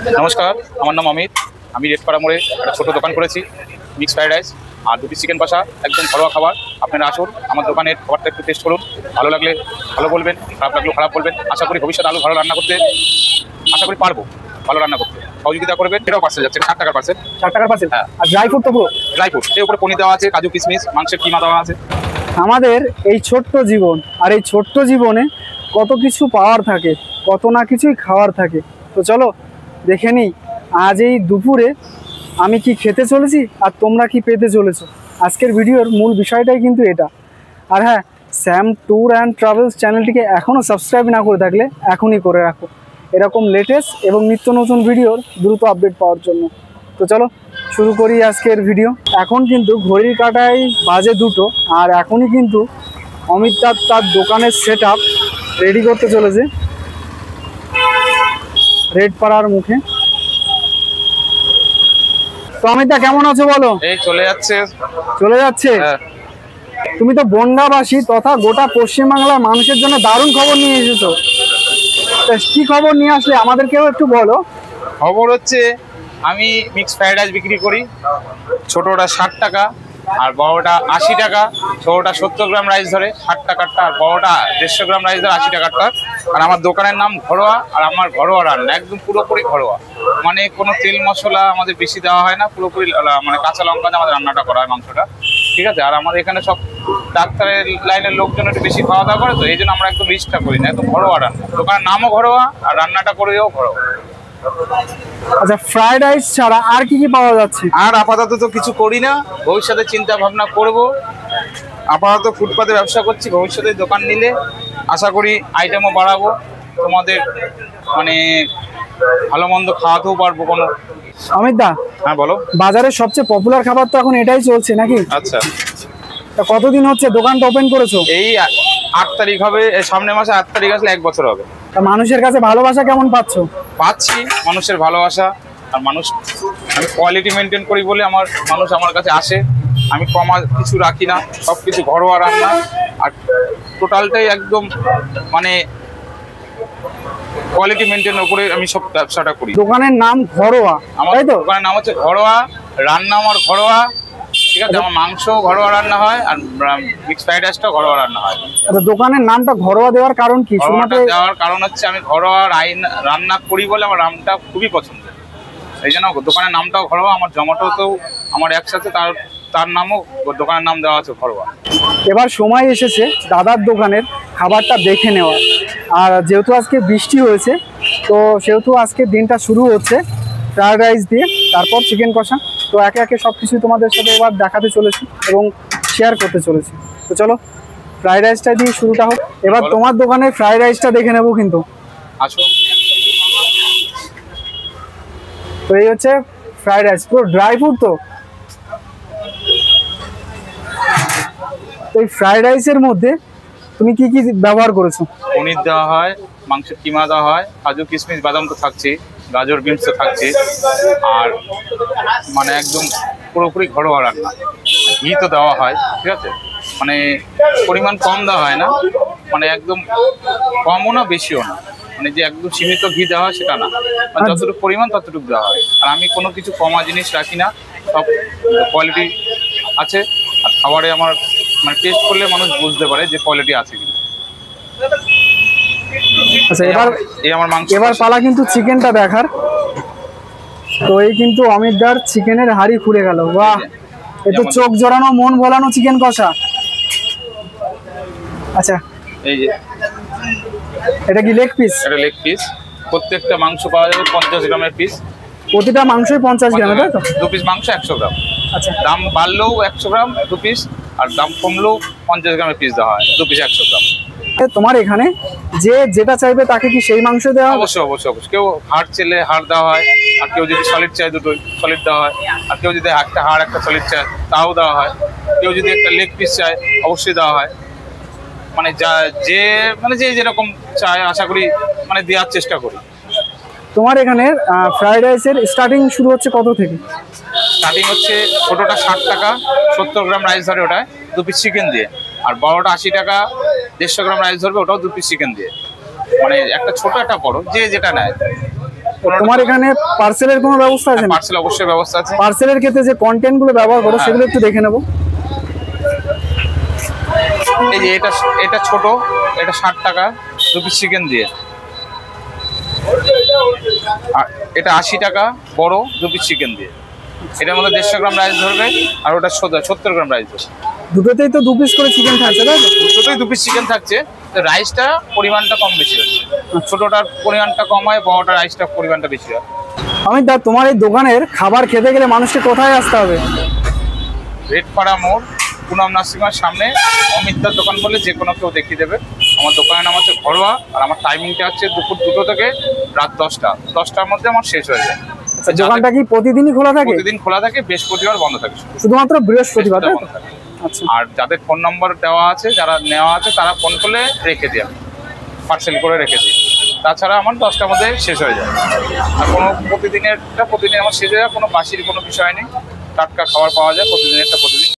নমস্কার, আমার নাম অমিত। আমি রেডপাড়া মোড়ে একটা ছোটো দোকান করেছি, মিক্স ফ্রাইড রাইস আর 2 পিস চিকেন কষা, একদম ঘরোয়া খাবার। আপনারা আসুন, আমার দোকানের খাবারটা একটু টেস্ট করুন। ভালো লাগলে ভালো বলবেন, খারাপ লাগলেও খারাপ বলবেন। আশা করি ভবিষ্যতে আরও ভালো রান্না করতে পারবো, ভালো রান্না করতে সহযোগিতা করবেন। এটাও পার্সেল যাচ্ছে, 60 টাকার পার্সেল। 60 টাকার পার্সেল। হ্যাঁ, আর ড্রাই ফ্রুট তো পুরো ড্রাই ফ্রুট, এর উপরে পনির দেওয়া আছে, কাজু কিশমিশ, মাংসের কিমা দেওয়া আছে। আমাদের এই ছোট্ট জীবন, আর এই ছোট্ট জীবনে কত কিছু পাওয়ার থাকে, কত না কিছুই খাওয়ার থাকে। তো চলো দেখে নিই আজ এই দুপুরে আমি কি খেতে চলেছি আর তোমরা কি পেতে চলেছো। আজকের ভিডিওর মূল বিষয়টাই কিন্তু এটা। আর হ্যাঁ, স্যাম ট্যুর অ্যান্ড ট্রাভেলস চ্যানেলটিকে এখনও সাবস্ক্রাইব না করে থাকলে এখনই করে রাখো, এরকম লেটেস্ট এবং নিত্য নতুন ভিডিওর দ্রুত আপডেট পাওয়ার জন্য। তো চলো শুরু করি আজকের ভিডিও। এখন কিন্তু ঘড়ির কাঁটায় বাজে 2টো, আর এখনই কিন্তু অমিত তার দোকানের সেট আপ রেডি করতে চলেছে রেডপাড়ার মুখে। তো অমিতদা কেমন আছো বলো? এই চলে যাচ্ছে। হ্যাঁ। তুমি তো বনগাঁবাসী তথা গোটা পশ্চিমবাংলার মানুষের জন্য দারুণ খবর নিয়ে এসেছো। কি খবর নিয়ে আসলে আমাদেরকেও একটু বলো। খবর হচ্ছে, আমি মিক্স ফ্রাইড রাইস বিক্রি করি। ছোটোটা 60 টাকা আর বড়োটা 80 টাকা। ছোটোটা 70 গ্রাম রাইস ধরে 60 টাকারটা, আর বড়োটা 150 গ্রাম রাইস ধরে 80 টাকারটা। আর আমার দোকানের নাম ঘরোয়া, আর আমার ঘরোয়া রান্না একদম পুরোপুরি ঘরোয়া, মানে কোনো তেল মশলা আমাদের বেশি দেওয়া হয় না, পুরোপুরি মানে কাঁচা লঙ্কা দিয়ে আমাদের রান্নাটা করা হয়, মাংসটা। ঠিক আছে। আর আমাদের এখানে সব ডাক্তারের লাইনের লোকজন একটু বেশি খাওয়া দাওয়া করে, তো এই জন্য আমরা একদম রিস্কটা করি না, একদম ঘরোয়া রান্না। দোকানের নামও ঘরোয়া আর রান্নাটা করেও ঘরোয়া। আচ্ছা, ফ্রাইড রাইস ছাড়া আর কি কি পাওয়া যাচ্ছে? আর আপাতত তো কিছু করি না, ভবিষ্যতে চিন্তা ভাবনা করব। আপাতত ফুটপাতে ব্যবসা করছি, ভবিষ্যতে দোকান নিলে আশা করি আইটেমও বাড়াবো, তোমাদের মানে ভালো মন্দ খাওয়াতেও পারবো কোনো। অমিতদা, হ্যাঁ বলো। বাজারের সবচেয়ে পপুলার খাবার তো এখন এটাই চলছে নাকি? আচ্ছা, তা কতদিন হচ্ছে দোকানটা ওপেন করেছো? এই 8 তারিখ হবে, সামনের মাসে 8 তারিখ আসলে 1 বছর হবে। তা মানুষের কাছে ভালোবাসা কেমন পাচ্ছো? পাচ্ছি মানুষের ভালোবাসা। আর মানুষ, আমি কোয়ালিটি মেনটেন করি বলে মানুষ আমার কাছে আসে। আমি কমা কিছু রাখি না, সব কিছু ঘরোয়া রান্না, আর টোটালটাই একদম মানে কোয়ালিটি মেনটেনের উপরে আমি সব ব্যবসাটা করি। দোকানের নাম ঘরোয়া, আমার দোকানের নাম হচ্ছে ঘরোয়া রান্না, আমার ঘরোয়া। ঠিক আছে। আমার মাংস ঘরোয়া রান্না হয়, আর মিক্স ফ্রাইড রাইসটাও ঘরোয়া রান্না হয়। আচ্ছা, দোকানের নামটা ঘরোয়া দেওয়ার কারণ কি? ঘরোয়াটা দেওয়ার কারণ হচ্ছে, আমি ঘরোয়া রান্না করি বলে আমার নামটা খুবই পছন্দ, এই জন্য দোকানের নামটাও ঘরোয়া। আমার জোম্যাটোতেও আমার একসাথে তার নামও, দোকানের নাম দেওয়া আছে ঘরোয়া। এবার সময় এসেছে দাদার দোকানের খাবারটা দেখে নেওয়ার। আর যেহেতু আজকে বৃষ্টি হয়েছে, তো সেহেতু আজকে দিনটা শুরু হচ্ছে ফ্রাইড রাইস দিয়ে, তারপর চিকেন কষা। তো একে একে সব কিছুই তোমাদের সাথে এবার দেখাতে চলেছি এবং শেয়ার করতে চলেছি। তো চলো ফ্রাইড রাইসটা দিয়ে শুরুটা হোক। এবার তোমার দোকানের ফ্রাইড রাইসটা দেখে নেবো কিন্তু। আসো। তো এই হচ্ছে ফ্রাইড রাইস, পুরো ড্রাই ফ্রুট। তো এই ফ্রাইড রাইসের মধ্যে তুমি কি কি ব্যবহার করেছো? পনির দেওয়া হয়, মাংসের কিমা দেওয়া হয়, কাজু কিশমিশ বাদাম তো থাকছে, গাজর বিনস তো থাকছে, আর মানে একদম পুরোপুরি ঘরোয়া রান্না। ঘি তো দেওয়া হয়, ঠিক আছে, মানে পরিমাণ কম দেওয়া হয় না, মানে একদম কমও না বেশিও না, মানে যে একদম সীমিত ঘি দেওয়া হয় সেটা না, মানে যতটুকু পরিমাণ ততটুকু দেওয়া হয়। আর আমি কোনো কিছু কমা জিনিস রাখি না, সব কোয়ালিটি আছে। আর খাবারে আমার মানে টেস্ট করলে মানুষ বুঝতে পারে যে কোয়ালিটি আছে কিনা। আচ্ছা, এবার পালা কিন্তু চিকেনটা দেখার। তো এই কিন্তু অমিতদার চিকেনের হাড়ি খুলে গেল। বাহ, এ তো চোখ জোড়ানো মন ভোলানো চিকেন কষা। আচ্ছা, এই যে এটা কি লেগ পিস? এটা লেগ পিস। প্রত্যেকটা মাংস পাওয়া যাবে 50 গ্রামের পিস। প্রতিটা মাংসই 50 গ্রামের, তাই তো? 2 পিস মাংস 100 গ্রাম। আচ্ছা, দাম বাড়লেও 100 গ্রাম 2 পিস, আর দাম কমলেও 50 গ্রামের পিস দেওয়া হয়, 2 পিস 100 গ্রাম। তোমার এখানে যে যেটা চাইবে তাকে কি সেই মাংস দেওয়া হবে? অবশ্যই অবশ্যই অবশ্যই। কেউ হাড় চাইলে হাড় দেওয়া হয়, আর কেউ যদি সলিড চায় দুটোই সলিড দেওয়া হয়, আর কেউ যদি একটা হাড় একটা সলিড চায় তাও দেওয়া হয়, কেউ যদি একটা লেগ পিস চায় অবশ্যই দেওয়া হয়। মানে যে যেরকম চায় আশা করি মানে দেওয়ার চেষ্টা করি। তোমার এখানে ফ্রাইড রাইসের স্টার্টিং শুরু হচ্ছে কত থেকে? স্টার্টিং হচ্ছে ছোটোটা 60 টাকা, 70 গ্রাম রাইস ধরে ওটায় 2 পিস চিকেন দিয়ে, আর বড়োটা 80 টাকা, 150 গ্রাম রাইস ধরবে ওটাও 2 পিস চিকেন দিয়ে। মানে একটা ছোট একটা বড়, যে যেটা নেয়। তোমার এখানে পার্সেলের কোনো ব্যবস্থা আছে? পার্সেল অবশ্যই ব্যবস্থা আছে। পার্সেলের ক্ষেত্রে যে কন্টেন্ট গুলো ব্যবহার করো সেগুলো একটু দেখে নেবো। এই যে এটা ছোট, এটা 60 টাকা 2 পিস চিকেন দিয়ে। আর এটা 80 টাকা বড় 2 পিস চিকেন দিয়ে। এটার মধ্যে 150 গ্রাম রাইস ধরবে, আর ওটা 70 গ্রাম রাইস ধরবে। দুটোতেই তো 2 পিস করে চিকেন থাকছে, তাই তো? দুটোতেই 2 পিস চিকেন থাকছে। তো রাইসটা পরিমাণটা কম বেশি হচ্ছে, ছোটটার পরিমাণটা কম হয়, বড়টার রাইসটা পরিমাণটা বেশি হয়। অমিত দা, তোমার এই দোকানের খাবার খেতে গেলে মানুষকে কোথায় আসতে হবে? রেডপাড়া মোড়, পুনম নার্সিংহোমের সামনে অমিত দার দোকান বলে যে কোনো কেউ দেখিয়ে দেবে। আমার দোকানের নাম হচ্ছে ঘরোয়া, আর আমার টাইমিংটা হচ্ছে দুপুর 2টো থেকে রাত 10টার মধ্যে আমার শেষ হয়ে যায়। দোকানটা কি প্রতিদিনই খোলা থাকে? প্রতিদিন খোলা থাকে, বৃহস্পতিবার বন্ধ থাকে, শুধুমাত্র বৃহস্পতিবার, তাই তো? বন্ধ থাকে। আচ্ছা। আর যাদের ফোন নম্বর দেওয়া আছে, যারা নেওয়া আছে, তারা ফোন করলে রেখে দিই, আমি পার্সেল করে রেখে দিই। তাছাড়া আমার 10টার মধ্যে শেষ হয়ে যায়। আর কোনো প্রতিদিন আমার শেষ হয়ে যায়, কোনো বাসির কোনো বিষয় নেই, টাটকা খাবার পাওয়া যায় প্রতিদিন।